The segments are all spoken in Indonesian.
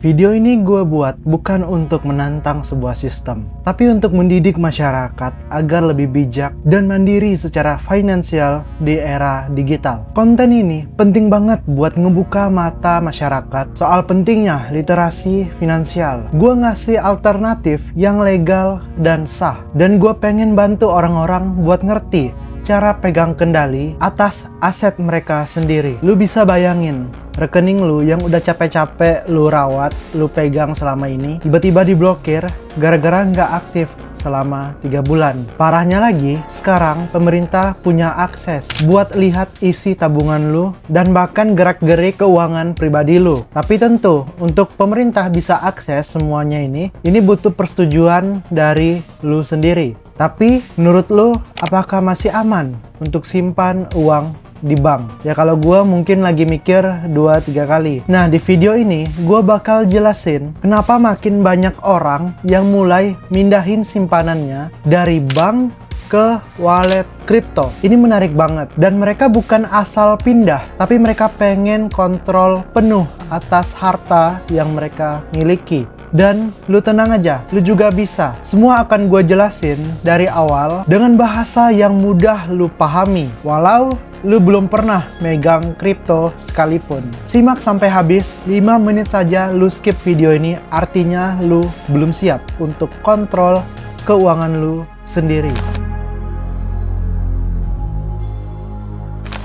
Video ini gue buat bukan untuk menantang sebuah sistem, tapi untuk mendidik masyarakat agar lebih bijak dan mandiri secara finansial di era digital. Konten ini penting banget buat ngebuka mata masyarakat soal pentingnya literasi finansial. Gue ngasih alternatif yang legal dan sah, dan gue pengen bantu orang-orang buat ngerti cara pegang kendali atas aset mereka sendiri. Lu bisa bayangin, rekening lu yang udah capek-capek lu rawat, lu pegang selama ini, tiba-tiba diblokir gara-gara nggak aktif selama 3 bulan. Parahnya lagi, sekarang pemerintah punya akses buat lihat isi tabungan lu dan bahkan gerak-gerik keuangan pribadi lu. Tapi tentu, untuk pemerintah bisa akses semuanya ini butuh persetujuan dari lu sendiri. Tapi menurut lu, apakah masih aman untuk simpan uang di bank? Ya kalau gue mungkin lagi mikir 2-3 kali. Nah di video ini gue bakal jelasin kenapa makin banyak orang yang mulai mindahin simpanannya dari bank ke wallet kripto. Ini menarik banget, dan mereka bukan asal pindah, tapi mereka pengen kontrol penuh atas harta yang mereka miliki. Dan lu tenang aja, lu juga bisa. Semua akan gue jelasin dari awal dengan bahasa yang mudah lu pahami, walau lu belum pernah megang kripto sekalipun. Simak sampai habis, 5 menit saja lu skip video ini, artinya lu belum siap untuk kontrol keuangan lu sendiri.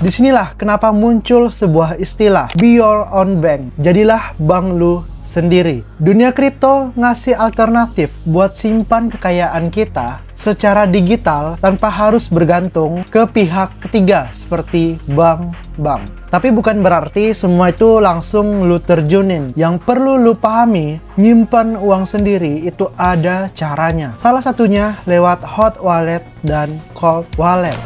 Disinilah kenapa muncul sebuah istilah, be your own bank. Jadilah bank lu sendiri. Dunia kripto ngasih alternatif buat simpan kekayaan kita secara digital tanpa harus bergantung ke pihak ketiga seperti bank-bank. Tapi bukan berarti semua itu langsung lu terjunin. Yang perlu lu pahami, nyimpan uang sendiri itu ada caranya. Salah satunya lewat hot wallet dan cold wallet.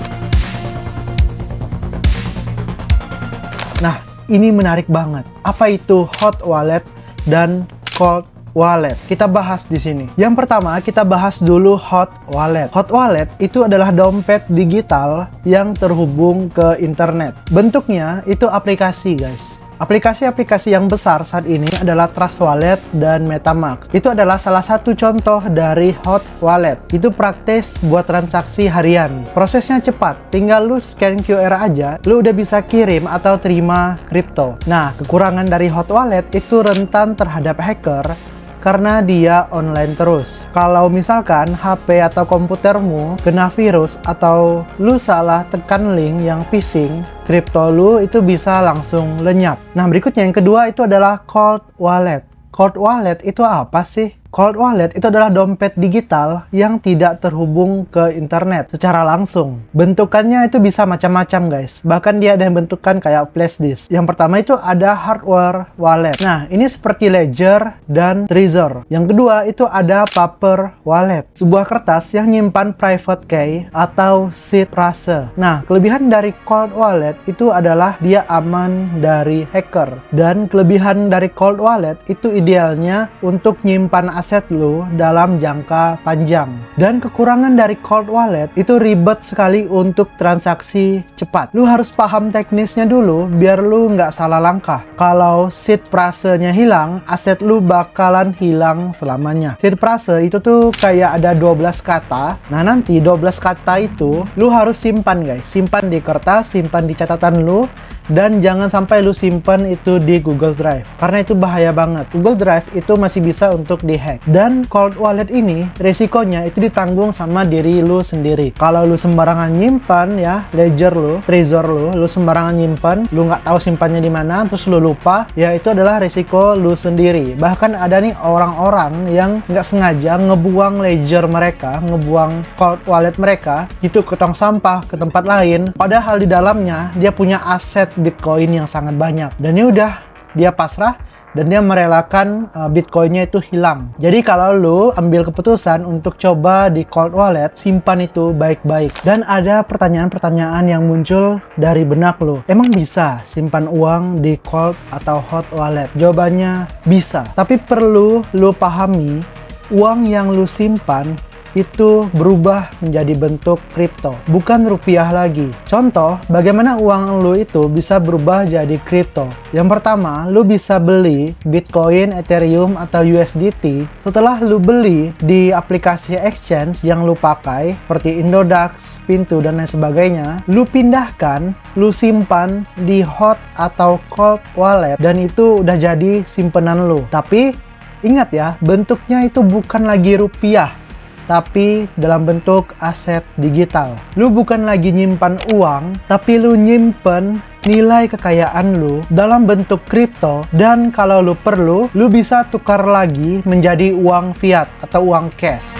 Nah, ini menarik banget. Apa itu hot wallet dan cold wallet? Kita bahas di sini. Yang pertama, kita bahas dulu hot wallet. Hot wallet itu adalah dompet digital yang terhubung ke internet. Bentuknya itu aplikasi, guys. Aplikasi-aplikasi yang besar saat ini adalah Trust Wallet dan MetaMask. Itu adalah salah satu contoh dari hot wallet. Itu praktis buat transaksi harian. Prosesnya cepat, tinggal lu scan QR aja, lu udah bisa kirim atau terima kripto. Nah, kekurangan dari hot wallet itu rentan terhadap hacker karena dia online terus. Kalau misalkan HP atau komputermu kena virus atau lu salah tekan link yang phishing, kripto lu itu bisa langsung lenyap. Nah berikutnya yang kedua itu adalah cold wallet. Cold wallet itu apa sih? Cold wallet itu adalah dompet digital yang tidak terhubung ke internet secara langsung. Bentukannya itu bisa macam-macam, guys. Bahkan dia ada yang bentukan kayak flash disk. Yang pertama itu ada hardware wallet. Nah, ini seperti ledger dan trezor. Yang kedua itu ada paper wallet. Sebuah kertas yang nyimpan private key atau seed phrase. Nah, kelebihan dari cold wallet itu adalah dia aman dari hacker. Dan kelebihan dari cold wallet itu idealnya untuk nyimpan aset lu dalam jangka panjang. Dan kekurangan dari cold wallet itu ribet sekali untuk transaksi cepat. Lu harus paham teknisnya dulu biar lu nggak salah langkah. Kalau seed phrase-nya hilang, aset lu bakalan hilang selamanya. Seed phrase itu tuh kayak ada 12 kata. Nah nanti 12 kata itu lu harus simpan, guys. Simpan di kertas, simpan di catatan lu. Dan jangan sampai lu simpan itu di Google Drive, karena itu bahaya banget. Google Drive itu masih bisa untuk dihack. Dan cold wallet ini resikonya itu ditanggung sama diri lu sendiri. Kalau lu sembarangan nyimpan ya ledger lu, trezor lu sembarangan nyimpan, lu nggak tahu simpannya di mana, terus lu lupa, ya itu adalah resiko lu sendiri. Bahkan ada nih orang-orang yang nggak sengaja ngebuang ledger mereka, ngebuang cold wallet mereka itu ke tong sampah, ke tempat lain, padahal di dalamnya dia punya aset Bitcoin yang sangat banyak. Dan ya udah, dia pasrah dan dia merelakan Bitcoinnya itu hilang. Jadi kalau lu ambil keputusan untuk coba di cold wallet, simpan itu baik-baik. Dan ada pertanyaan-pertanyaan yang muncul dari benak lu. Emang bisa simpan uang di cold atau hot wallet? Jawabannya bisa. Tapi perlu lu pahami, uang yang lu simpan itu berubah menjadi bentuk kripto, bukan rupiah lagi. Contoh, bagaimana uang lu itu bisa berubah jadi kripto. Yang pertama, lu bisa beli Bitcoin, Ethereum, atau USDT. Setelah lu beli di aplikasi exchange yang lu pakai, seperti Indodax, Pintu, dan lain sebagainya, lu pindahkan, lu simpan di hot atau cold wallet, dan itu udah jadi simpenan lu. Tapi ingat ya, bentuknya itu bukan lagi rupiah, tapi dalam bentuk aset digital. Lu bukan lagi nyimpan uang, tapi lu nyimpen nilai kekayaan lu dalam bentuk kripto, dan kalau lu perlu, lu bisa tukar lagi menjadi uang fiat atau uang cash.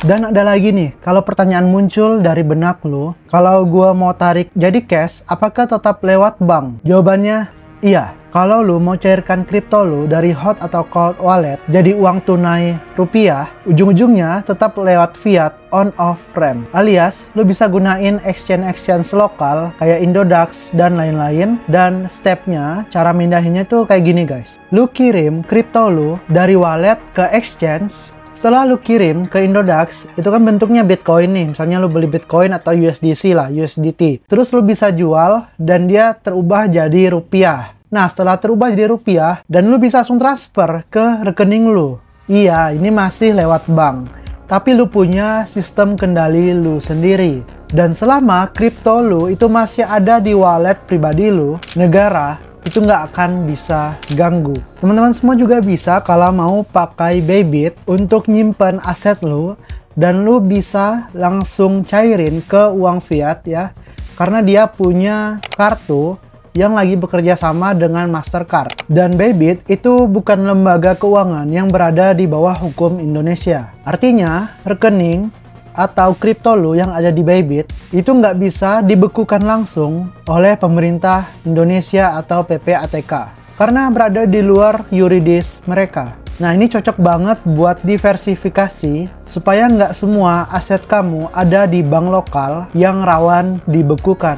Dan ada lagi nih, kalau pertanyaan muncul dari benak lu, kalau gua mau tarik jadi cash, apakah tetap lewat bank? Jawabannya, iya. Kalau lu mau cairkan kripto lu dari hot atau cold wallet jadi uang tunai rupiah, ujung-ujungnya tetap lewat fiat on-off ramp. Alias, lu bisa gunain exchange lokal kayak Indodax dan lain-lain. Dan stepnya, cara mindahinnya tuh kayak gini guys. Lu kirim kripto lu dari wallet ke exchange. Setelah lu kirim ke Indodax, itu kan bentuknya Bitcoin nih. Misalnya lu beli Bitcoin atau USDC lah, USDT. Terus lu bisa jual dan dia terubah jadi rupiah. Nah, setelah terubah jadi rupiah, dan lu bisa langsung transfer ke rekening lu. Iya, ini masih lewat bank. Tapi lu punya sistem kendali lu sendiri. Dan selama kripto lu itu masih ada di wallet pribadi lu, negara itu nggak akan bisa ganggu. Teman-teman semua juga bisa kalau mau pakai Bybit untuk nyimpen aset lu, dan lu bisa langsung cairin ke uang fiat ya, karena dia punya kartu yang lagi bekerja sama dengan Mastercard. Dan Bybit itu bukan lembaga keuangan yang berada di bawah hukum Indonesia. Artinya, rekening atau kripto lu yang ada di Bybit itu nggak bisa dibekukan langsung oleh pemerintah Indonesia atau PPATK karena berada di luar yuridis mereka. Nah, ini cocok banget buat diversifikasi supaya nggak semua aset kamu ada di bank lokal yang rawan dibekukan.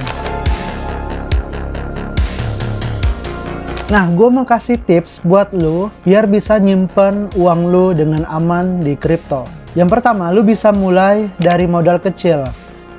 Nah, gue mau kasih tips buat lu biar bisa nyimpen uang lu dengan aman di kripto. Yang pertama, lu bisa mulai dari modal kecil.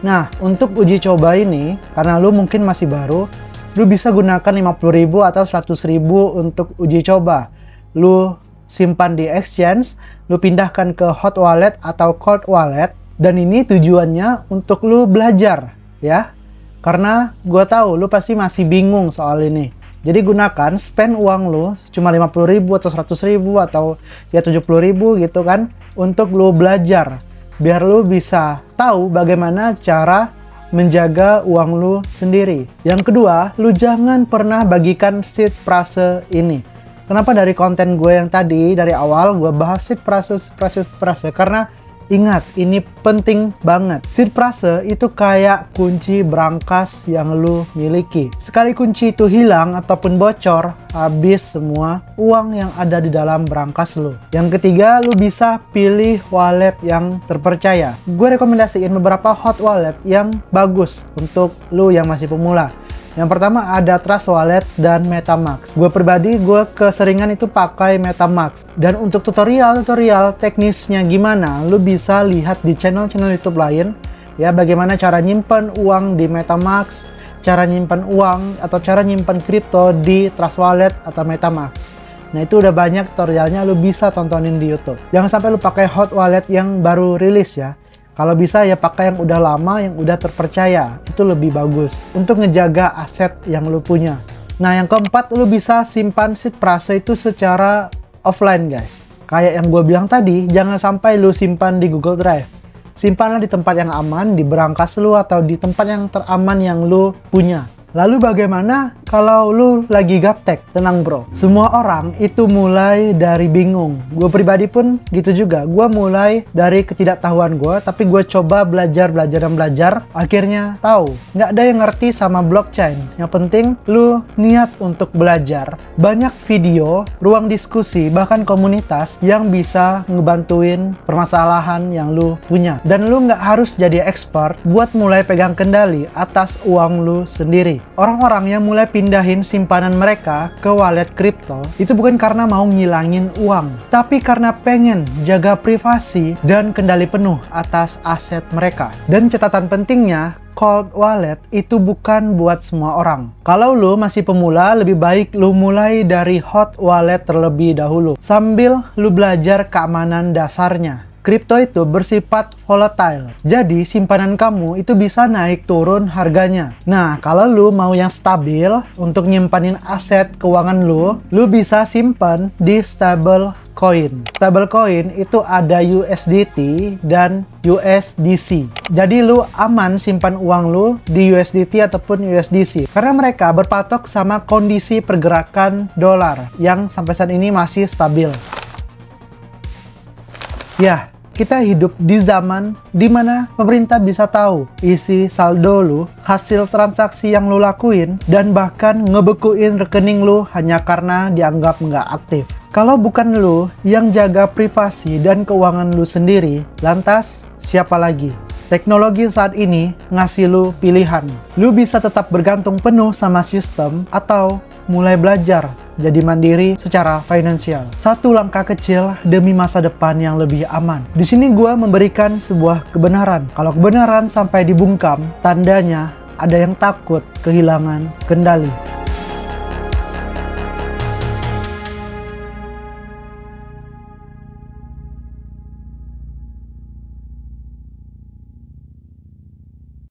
Nah, untuk uji coba ini, karena lu mungkin masih baru, lu bisa gunakan 50.000 atau 100.000 untuk uji coba. Lu simpan di exchange, lu pindahkan ke hot wallet atau cold wallet, dan ini tujuannya untuk lu belajar, ya. Karena gue tahu lu pasti masih bingung soal ini. Jadi gunakan, spend uang lu cuma 50.000 atau 100.000 atau ya 70.000 gitu kan, untuk lu belajar. Biar lu bisa tahu bagaimana cara menjaga uang lu sendiri. Yang kedua, lu jangan pernah bagikan seed phrase ini. Kenapa dari konten gue yang tadi, dari awal gue bahas seed phrase, karena ingat, ini penting banget. Seed phrase itu kayak kunci brankas yang lu miliki. Sekali kunci itu hilang ataupun bocor, habis semua uang yang ada di dalam brankas lu. Yang ketiga, lu bisa pilih wallet yang terpercaya. Gue rekomendasiin beberapa hot wallet yang bagus untuk lu yang masih pemula. Yang pertama ada Trust Wallet dan MetaMask. Gue pribadi, gue keseringan itu pakai MetaMask. Dan untuk tutorial teknisnya gimana, lu bisa lihat di channel YouTube lain. Ya, bagaimana cara nyimpen uang di MetaMask, cara nyimpen uang atau cara nyimpen kripto di Trust Wallet atau MetaMask. Nah, itu udah banyak tutorialnya, lu bisa tontonin di YouTube. Jangan sampai lu pakai hot wallet yang baru rilis ya. Kalau bisa ya pakai yang udah lama, yang udah terpercaya. Itu lebih bagus untuk ngejaga aset yang lu punya. Nah, yang keempat, lu bisa simpan seed phrase itu secara offline guys. Kayak yang gue bilang tadi, jangan sampai lu simpan di Google Drive. Simpanlah di tempat yang aman, di brankas lu atau di tempat yang teraman yang lu punya. Lalu bagaimana kalau lu lagi gaptek? Tenang bro, semua orang itu mulai dari bingung. Gue pribadi pun gitu juga. Gue mulai dari ketidaktahuan gue, tapi gue coba belajar. Akhirnya tahu, nggak ada yang ngerti sama blockchain. Yang penting lu niat untuk belajar. Banyak video, ruang diskusi, bahkan komunitas yang bisa ngebantuin permasalahan yang lu punya. Dan lu nggak harus jadi expert buat mulai pegang kendali atas uang lu sendiri. Orang-orang yang mulai pindahin simpanan mereka ke wallet kripto itu bukan karena mau ngilangin uang, tapi karena pengen jaga privasi dan kendali penuh atas aset mereka. Dan catatan pentingnya, cold wallet itu bukan buat semua orang. Kalau lu masih pemula, lebih baik lu mulai dari hot wallet terlebih dahulu, sambil lu belajar keamanan dasarnya. Kripto itu bersifat volatile, jadi simpanan kamu itu bisa naik turun harganya. Nah, kalau lu mau yang stabil untuk nyimpanin aset keuangan lu bisa simpan di stable coin. Stable coin itu ada USDT dan USDC. Jadi lu aman simpan uang lu di USDT ataupun USDC karena mereka berpatok sama kondisi pergerakan dolar yang sampai saat ini masih stabil. Ya, kita hidup di zaman dimana pemerintah bisa tahu isi saldo lu, hasil transaksi yang lu lakuin, dan bahkan ngebekuin rekening lu hanya karena dianggap nggak aktif. Kalau bukan lu yang jaga privasi dan keuangan lu sendiri, lantas siapa lagi? Teknologi saat ini ngasih lu pilihan. Lu bisa tetap bergantung penuh sama sistem atau mulai belajar jadi mandiri secara finansial. Satu langkah kecil demi masa depan yang lebih aman. Di sini gue memberikan sebuah kebenaran. Kalau kebenaran sampai dibungkam, tandanya ada yang takut kehilangan kendali.